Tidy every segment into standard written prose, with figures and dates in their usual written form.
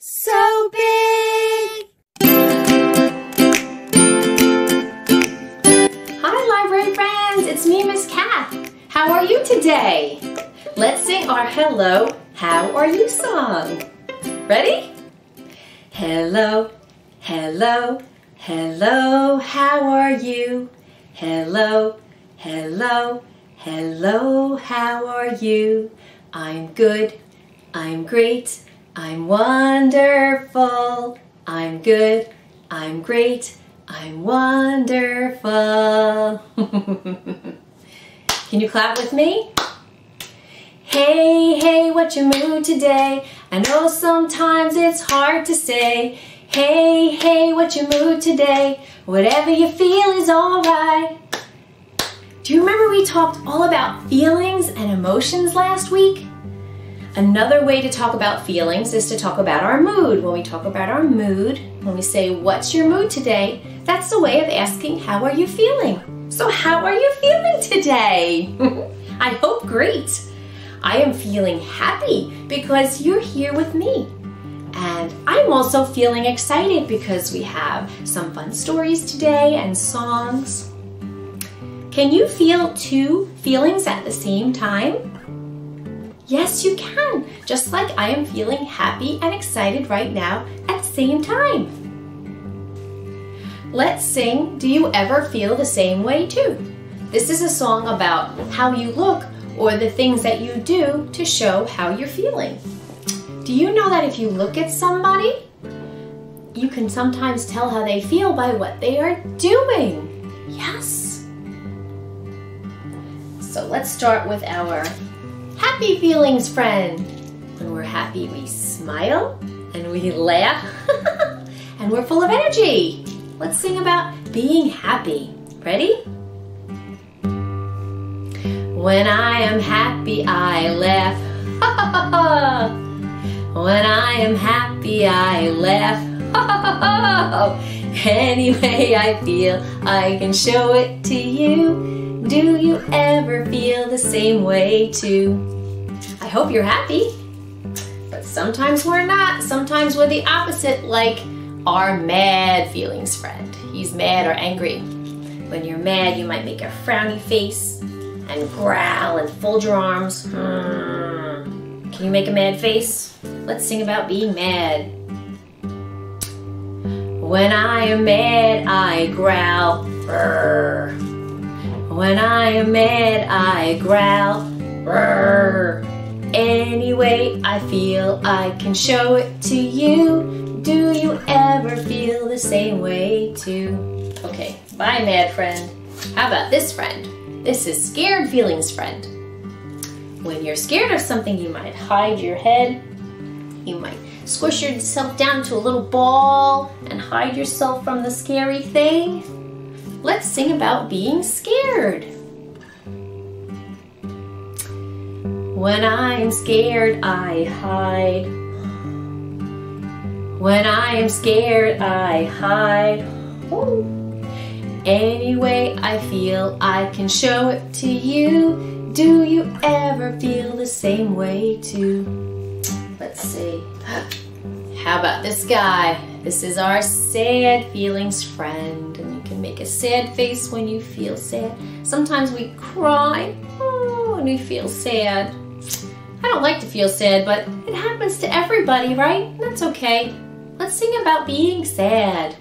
so big. Hi library friends, it's me, Miss Kath. How are you today? Let's sing our Hello, How Are You song. Ready? Hello, hello, hello, how are you? Hello, hello, hello, how are you? I'm good, I'm great, I'm wonderful. I'm good, I'm great, I'm wonderful. Can you clap with me? Hey, hey, what's your mood today? I know sometimes it's hard to say. Hey, hey, what's your mood today? Whatever you feel is alright. Do you remember we talked all about feelings and emotions last week? Another way to talk about feelings is to talk about our mood. When we talk about our mood, when we say, what's your mood today? That's a way of asking, how are you feeling? So how are you feeling today? I hope great. I am feeling happy because you're here with me. And I'm also feeling excited because we have some fun stories today and songs. Can you feel two feelings at the same time? Yes, you can, just like I am feeling happy and excited right now at the same time. Let's sing Do You Ever Feel the Same Way Too? This is a song about how you look or the things that you do to show how you're feeling. Do you know that if you look at somebody, you can sometimes tell how they feel by what they are doing? Yes. So let's start with our happy feelings friend. When we're happy, we smile and we laugh and we're full of energy. Let's sing about being happy. Ready? When I am happy, I laugh. When I am happy, I laugh. Any way I feel, I can show it to you. Do you ever feel the same way too? I hope you're happy, but sometimes we're not. Sometimes we're the opposite, like our mad feelings friend. He's mad or angry. When you're mad, you might make a frowny face and growl and fold your arms. Can you make a mad face? Let's sing about being mad. When I am mad, I growl. Brr. When I am mad, I growl. Brr. Any way I feel, I can show it to you. Do you ever feel the same way too? Okay, bye mad friend. How about this friend? This is scared feelings friend. When you're scared of something, you might hide your head. You might squish yourself down to a little ball and hide yourself from the scary thing. Let's sing about being scared. When I am scared, I hide. When I am scared, I hide. Ooh. Any way I feel, I can show it to you. Do you ever feel the same way too? Let's see. How about this guy? This is our sad feelings friend. And you can make a sad face when you feel sad. Sometimes we cry when we feel sad. I don't like to feel sad, but it happens to everybody, right? That's okay. Let's sing about being sad.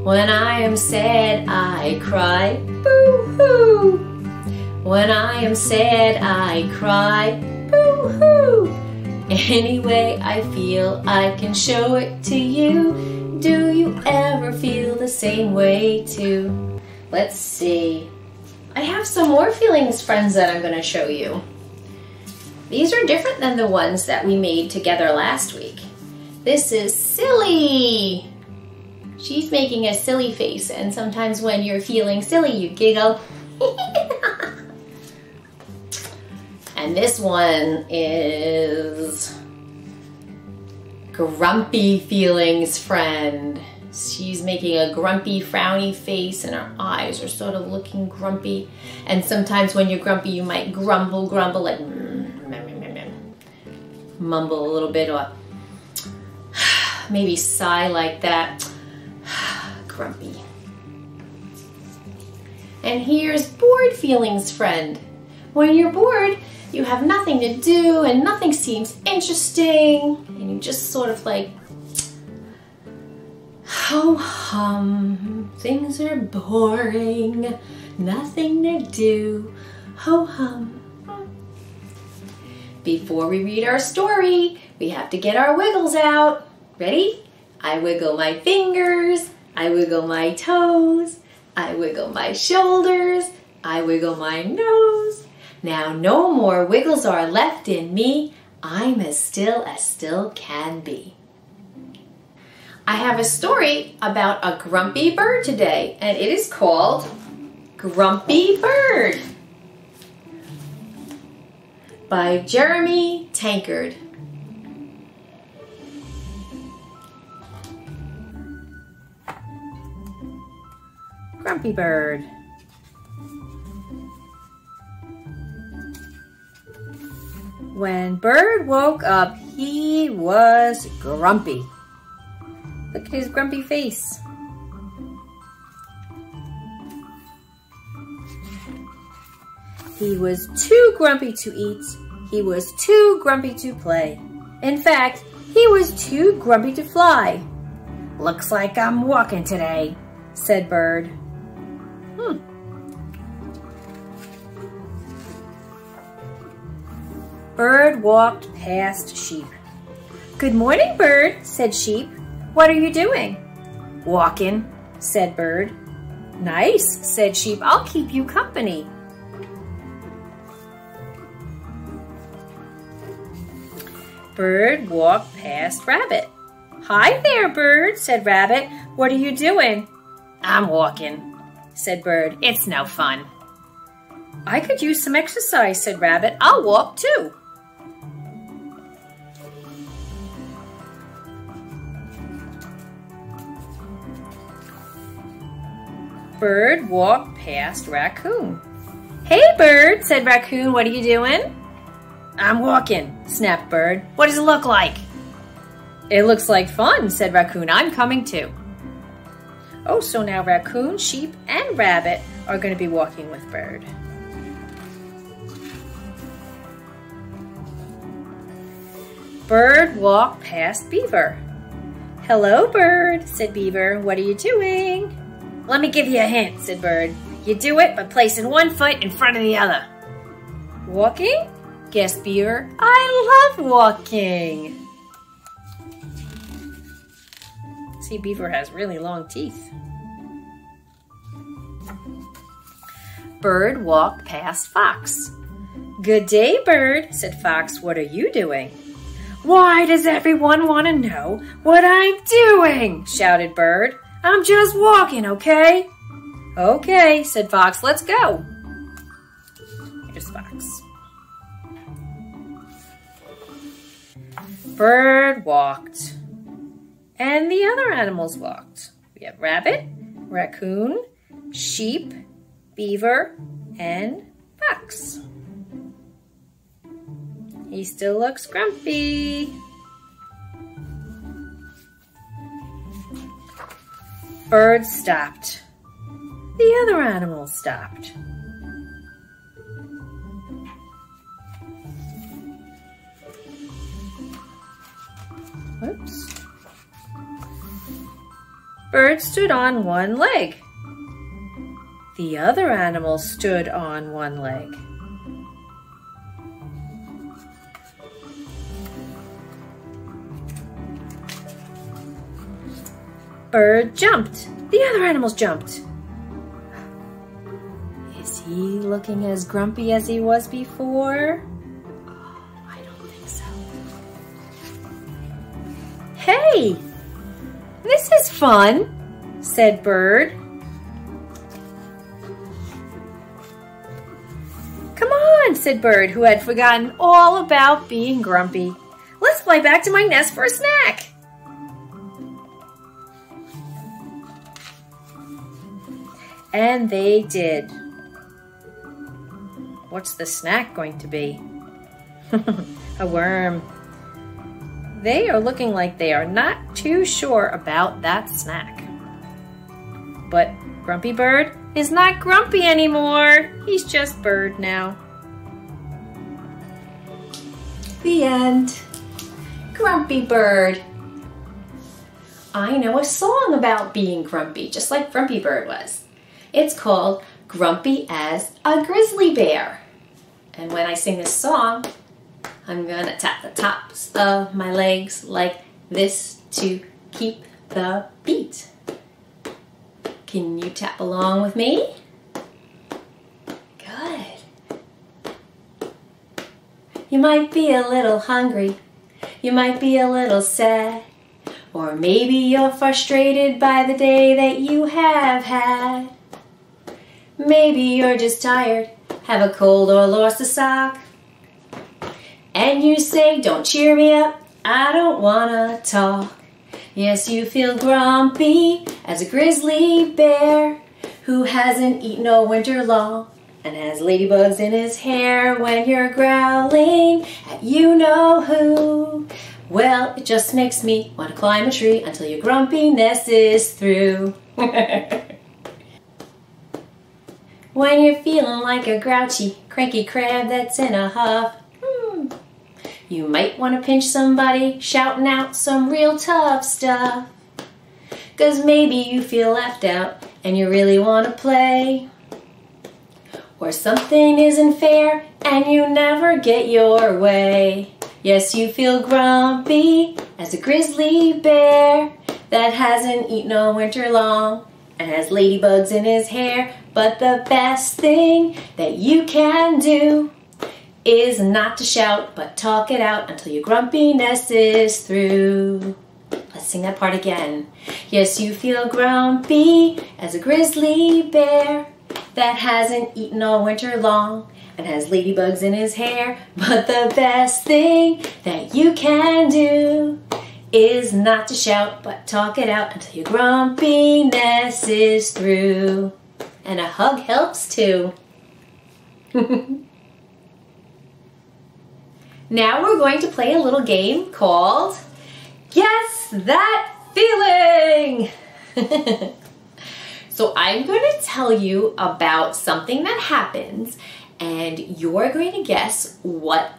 When I am sad, I cry. Boo-hoo. When I am sad, I cry. Boo-hoo. Any way I feel, I can show it to you. Do you ever feel the same way too? Let's see. I have some more feelings friends that I'm going to show you. These are different than the ones that we made together last week. This is silly. She's making a silly face, and sometimes when you're feeling silly, you giggle. And this one is grumpy feelings friend. She's making a grumpy, frowny face, and her eyes are sort of looking grumpy. And sometimes when you're grumpy, you might grumble, like mumble a little bit, or maybe sigh like that. Grumpy. And here's bored feelings friend. When you're bored, you have nothing to do and nothing seems interesting and you just sort of like, ho hum, things are boring, nothing to do, ho hum. Before we read our story, we have to get our wiggles out. Ready? I wiggle my fingers, I wiggle my toes, I wiggle my shoulders, I wiggle my nose. Now no more wiggles are left in me. I'm as still can be. I have a story about a grumpy bird today, and it is called Grumpy Bird by Jeremy Tankard. Grumpy Bird. When Bird woke up, he was grumpy. Look at his grumpy face. He was too grumpy to eat. He was too grumpy to play. In fact, he was too grumpy to fly. Looks like I'm walking today, said Bird. Bird walked past Sheep. Good morning, Bird, said Sheep. What are you doing? Walking, said Bird. Nice, said Sheep. I'll keep you company. Bird walked past Rabbit. Hi there, Bird, said Rabbit. What are you doing? I'm walking, said Bird. It's no fun. I could use some exercise, said Rabbit. I'll walk too. Bird walked past Raccoon. Hey, Bird, said Raccoon. What are you doing? I'm walking, snapped Bird. What does it look like? It looks like fun, said Raccoon. I'm coming too. Oh, so now Raccoon, Sheep, and Rabbit are going to be walking with Bird. Bird walked past Beaver. Hello, Bird, said Beaver. What are you doing? Let me give you a hint, said Bird. You do it by placing one foot in front of the other. Walking? Guessed Beaver. I love walking. See, Beaver has really long teeth. Bird walked past Fox. Good day, Bird, said Fox. What are you doing? Why does everyone want to know what I'm doing? Shouted Bird. I'm just walking, okay? Okay, said Fox. Let's go. Here's Fox. Bird walked. And the other animals walked. We have Rabbit, Raccoon, Sheep, Beaver, and Fox. He still looks grumpy. Bird stopped. The other animals stopped. Whoops. Bird stood on one leg. The other animals stood on one leg. Bird jumped. The other animals jumped. Is he looking as grumpy as he was before? Oh, I don't think so. Hey, this is fun, said Bird. Come on, said Bird, who had forgotten all about being grumpy. Let's fly back to my nest for a snack. And they did. What's the snack going to be? A worm. they are looking like they are not too sure about that snack. But Grumpy Bird is not grumpy anymore. He's just Bird now. The end. Grumpy Bird. I know a song about being grumpy, just like Grumpy Bird was. It's called Grumpy as a Grizzly Bear. And when I sing this song, I'm gonna tap the tops of my legs like this to keep the beat. Can you tap along with me? Good. You might be a little hungry. You might be a little sad. Or maybe you're frustrated by the day that you have had. Maybe you're just tired, have a cold or lost a sock. And you say, don't cheer me up, I don't wanna talk. Yes, you feel grumpy as a grizzly bear who hasn't eaten all winter long and has ladybugs in his hair when you're growling at you know who. Well, it just makes me want to climb a tree until your grumpiness is through. When you're feeling like a grouchy, cranky crab that's in a huff, you might want to pinch somebody shouting out some real tough stuff. 'Cause maybe you feel left out and you really want to play. Or something isn't fair and you never get your way. Yes, you feel grumpy as a grizzly bear that hasn't eaten all winter long and has ladybugs in his hair. But the best thing that you can do is not to shout, but talk it out until your grumpiness is through. Let's sing that part again. Yes, you feel grumpy as a grizzly bear that hasn't eaten all winter long and has ladybugs in his hair. But the best thing that you can do is not to shout, but talk it out until your grumpiness is through. And a hug helps too. Now we're going to play a little game called Guess That Feeling. So I'm going to tell you about something that happens and you're going to guess what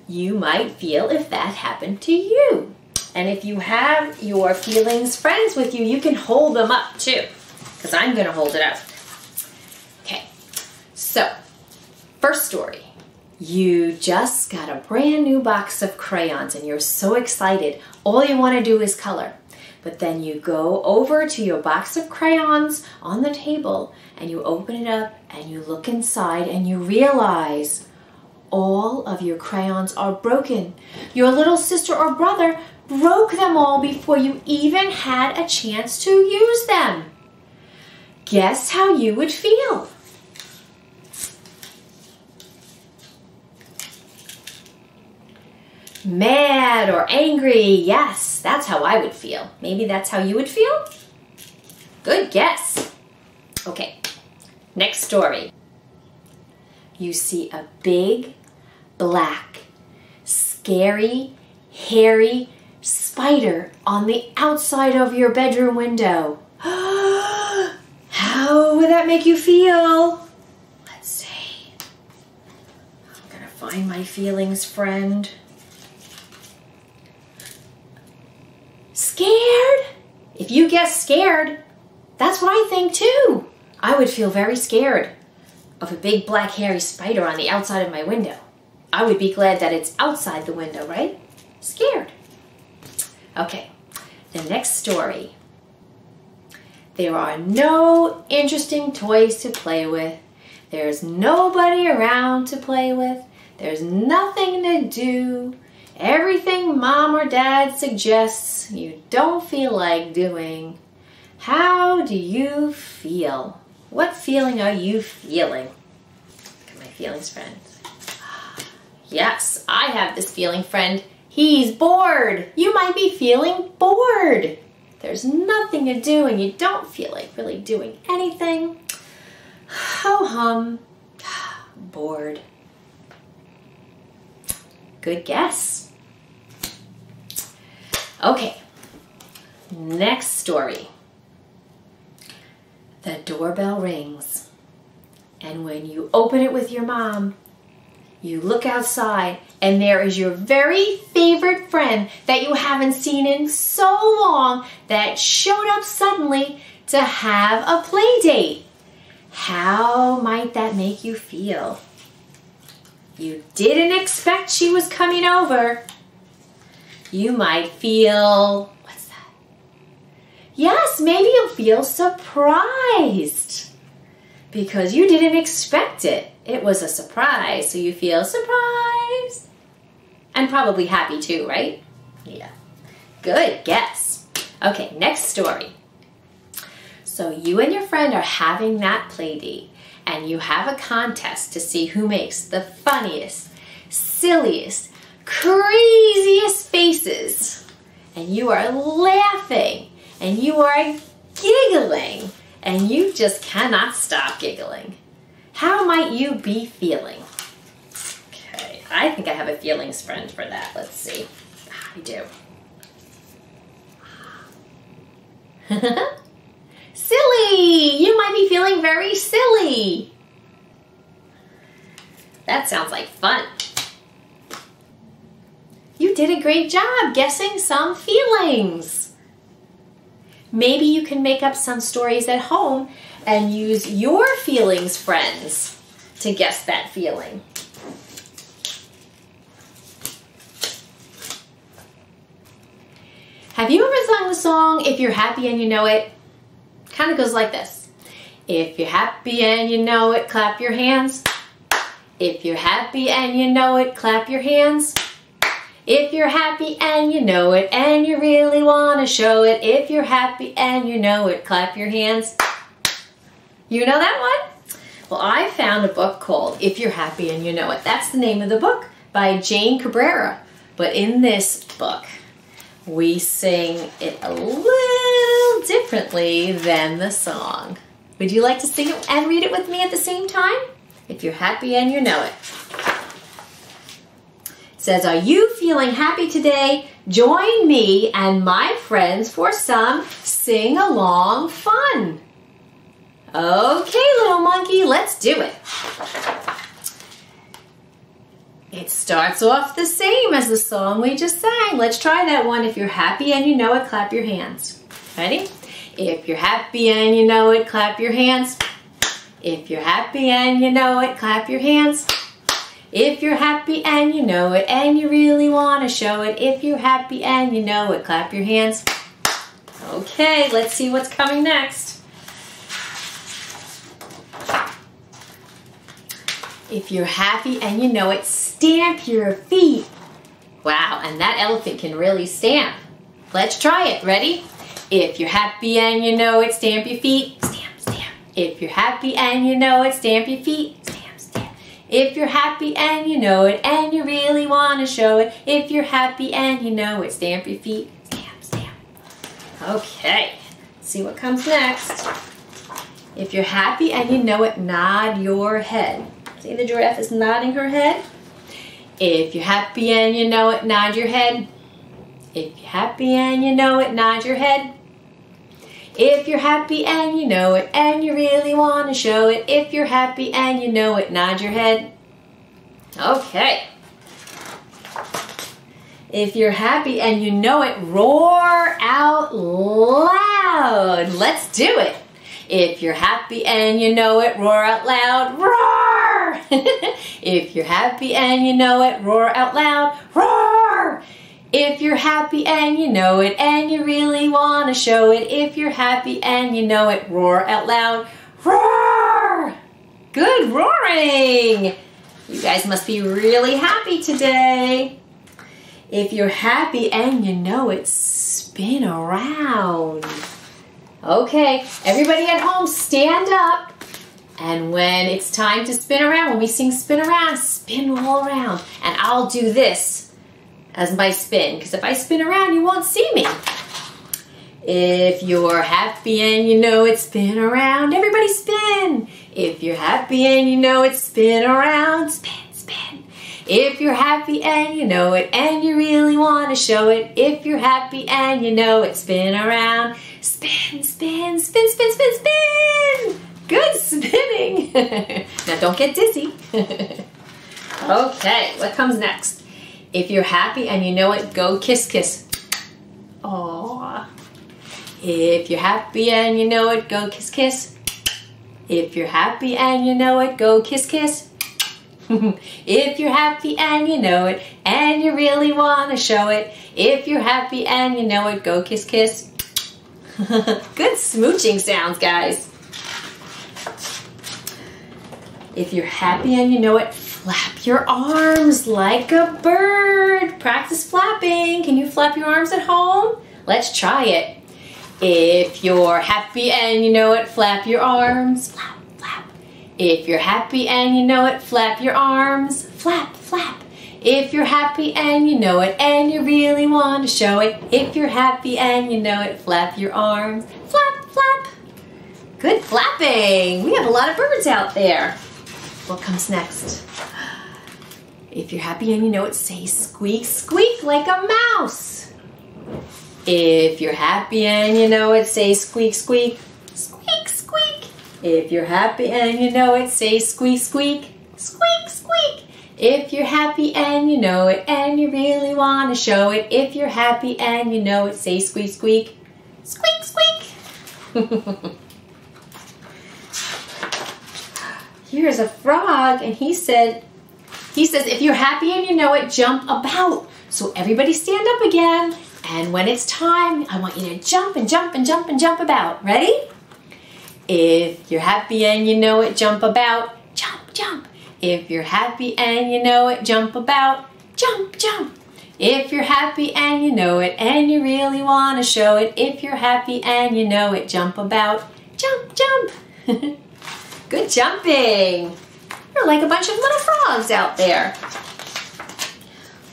you might feel if that happened to you. And if you have your feelings friends with you, you can hold them up too, because I'm going to hold it up. Okay, so first story. You just got a brand new box of crayons and you're so excited. All you want to do is color. But then you go over to your box of crayons on the table and you open it up and you look inside and you realize all of your crayons are broken. Your little sister or brother broke them all before you even had a chance to use them. Guess how you would feel? Mad or angry. Yes, that's how I would feel. Maybe that's how you would feel? Good guess. Okay, next story. You see a big, black, scary, hairy spider on the outside of your bedroom window. How would that make you feel? Let's see. I'm gonna find my feelings friend. Scared? If you guess scared, that's what I think too. I would feel very scared of a big black hairy spider on the outside of my window. I would be glad that it's outside the window, right? Scared. Okay, the next story. There are no interesting toys to play with. There's nobody around to play with. There's nothing to do. Everything mom or dad suggests you don't feel like doing. How do you feel? What feeling are you feeling? Look at my feelings friend. Yes, I have this feeling friend. He's bored. You might be feeling bored. There's nothing to do and you don't feel like really doing anything. Ho-hum. Bored. Good guess. Okay, next story. The doorbell rings, and when you open it with your mom, you look outside, and there is your very favorite friend that you haven't seen in so long that showed up suddenly to have a play date. How might that make you feel? You didn't expect she was coming over. You might feel, what's that? Yes, maybe you'll feel surprised because you didn't expect it. It was a surprise, so you feel surprised. And probably happy too, right? Yeah. Good guess. Okay, next story. So you and your friend are having that play date, and you have a contest to see who makes the funniest, silliest, craziest faces. And you are laughing, and you are giggling, and you just cannot stop giggling. How might you be feeling? Okay, I think I have a feelings friend for that. Let's see. I do. Silly! You might be feeling very silly. That sounds like fun. You did a great job guessing some feelings. Maybe you can make up some stories at home and use your feelings friends to guess that feeling. Have you ever sung the song, If You're Happy and You Know It? Kind of goes like this. If you're happy and you know it, clap your hands. If you're happy and you know it, clap your hands. If you're happy and you know it, and you really want to show it, if you're happy and you know it, clap your hands. You know that one? Well, I found a book called If You're Happy and You Know It. That's the name of the book by Jane Cabrera. But in this book, we sing it a little differently than the song. Would you like to sing it and read it with me at the same time? If you're happy and you know it. It says, are you feeling happy today? Join me and my friends for some sing-along fun. Okay, little monkey, let's do it. It starts off the same as the song we just sang. Let's try that one. If you're happy and you know it, clap your hands. Ready? If you're happy and you know it, clap your hands. If you're happy and you know it, clap your hands. If you're happy and you know it, and you really want to show it, if you're happy and you know it, clap your hands. Okay, let's see what's coming next. If you're happy and you know it, stamp your feet. Wow, and that elephant can really stamp. Let's try it. Ready? If you're happy and you know it, stamp your feet. Stamp, stamp. If you're happy and you know it, stamp your feet. Stamp, stamp. If you're happy and you know it, and you really want to show it, if you're happy and you know it, stamp your feet. Stamp, stamp. Okay, let's see what comes next. If you're happy and you know it, nod your head. See, the giraffe is nodding her head. If you're happy and you know it, nod your head. If you're happy and you know it, nod your head. If you're happy and you know it, and you really want to show it, if you're happy and you know it, nod your head. Okay. If you're happy and you know it, roar out loud. Let's do it. If you're happy and you know it, roar out loud. Roar! If you're happy and you know it, roar out loud. Roar! If you're happy and you know it, and you really want to show it, if you're happy and you know it, roar out loud. Roar! Good roaring! You guys must be really happy today. If you're happy and you know it, spin around. Okay, everybody at home, stand up. And when it's time to spin around, when we sing spin around, spin all around. And I'll do this as my spin, because if I spin around, you won't see me. If you're happy and you know it, spin around. Everybody spin. If you're happy and you know it, spin around. Spin, spin. If you're happy and you know it, and you really want to show it. If you're happy and you know it, spin around. Spin, spin, spin, spin, spin, spin. Good spinning. Now don't get dizzy. Okay, what comes next? If you're happy and you know it, go kiss, kiss. Aww. If you're happy and you know it, go kiss, kiss. If you're happy and you know it, go kiss, kiss. If you're happy and you know it, and you really want to show it. If you're happy and you know it, go kiss, kiss. Good smooching sounds, guys. If you're happy and you know it, flap your arms like a bird. Practice flapping. Can you flap your arms at home? Let's try it. If you're happy and you know it, flap your arms. Flap, flap. If you're happy and you know it, flap your arms. Flap, flap. If you're happy and you know it, and you really want to show it. If you're happy and you know it, flap your arms. Flap, flap. Good flapping. We have a lot of birds out there. What comes next? If you're happy and you know it, say squeak, squeak like a mouse. If you're happy and you know it, say squeak, squeak, squeak, squeak. If you're happy and you know it, say squeak, squeak, squeak, squeak. If you're happy and you know it, and you really want to show it. If you're happy and you know it, say squeak, squeak, squeak, squeak. Here's a frog, and he says, if you're happy and you know it, jump about. So everybody stand up again. And when it's time, I want you to jump and jump and jump and jump about. Ready? If you're happy and you know it, jump about. Jump, jump. If you're happy and you know it, jump about. Jump, jump. If you're happy and you know it, and you really want to show it. If you're happy and you know it, jump about. Jump, jump. Good jumping. You're like a bunch of little frogs out there.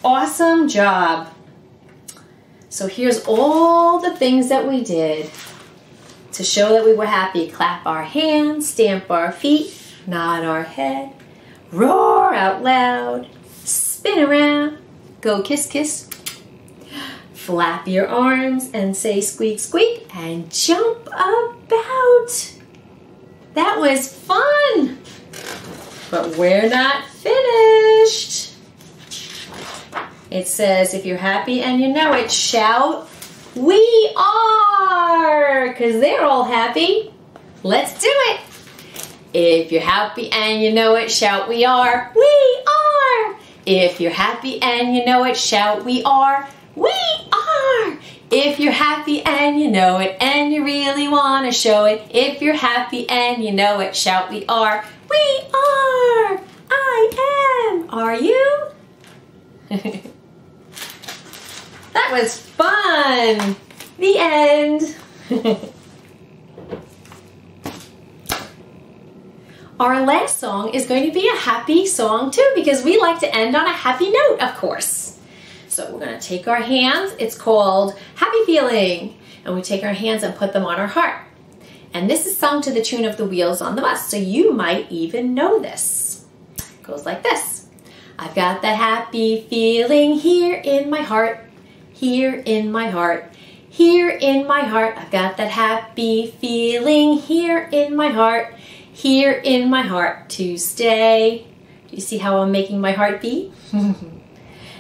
Awesome job. So here's all the things that we did to show that we were happy. Clap our hands, stamp our feet, nod our head, roar out loud, spin around, go kiss, kiss, flap your arms and say squeak, squeak, and jump about. That was fun, but we're not finished. It says, if you're happy and you know it, shout, we are, because they're all happy. Let's do it. If you're happy and you know it, shout, we are, we are. If you're happy and you know it, shout, we are, we are. If you're happy and you know it, and you really want to show it. If you're happy and you know it, shout, we are, we are. I am. Are you? That was fun. The end. Our last song is going to be a happy song too, because we like to end on a happy note, of course. So we're going to take our hands. It's called Happy Feeling. And we take our hands and put them on our heart. And this is sung to the tune of The Wheels on the Bus. So you might even know this. It goes like this. I've got that happy feeling here in my heart. Here in my heart, here in my heart. I've got that happy feeling here in my heart, here in my heart to stay. Do you see how I'm making my heart beat?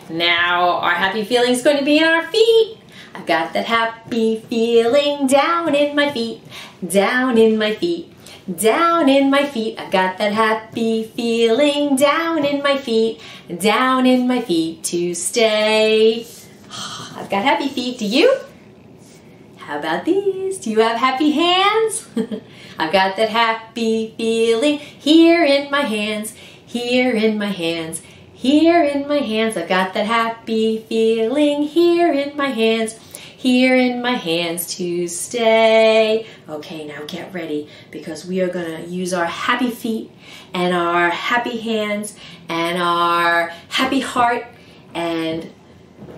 Now our happy feeling is going to be in our feet. I've got that happy feeling down in my feet, down in my feet, down in my feet. I've got that happy feeling down in my feet, down in my feet to stay. I've got happy feet. Do you? How about these? Do you have happy hands? I've got that happy feeling here in my hands, here in my hands, here in my hands. I've got that happy feeling here in my hands, here in my hands to stay. Okay, now get ready, because we are going to use our happy feet and our happy hands and our happy heart, and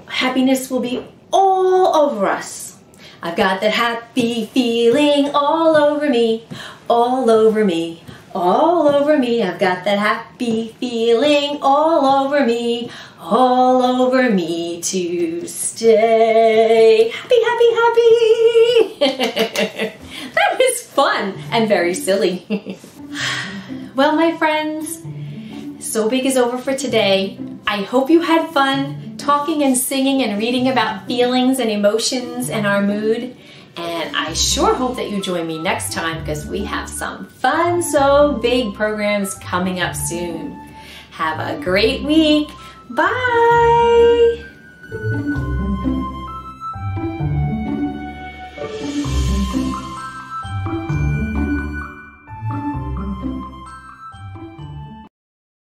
happiness will be all over us. I've got that happy feeling all over me, all over me, all over me. I've got that happy feeling all over me to stay. Happy, happy, happy. That was fun and very silly. Well, my friends, So Big is over for today. I hope you had fun talking and singing and reading about feelings and emotions and our mood. And I sure hope that you join me next time because we have some fun So Big programs coming up soon. Have a great week. Bye.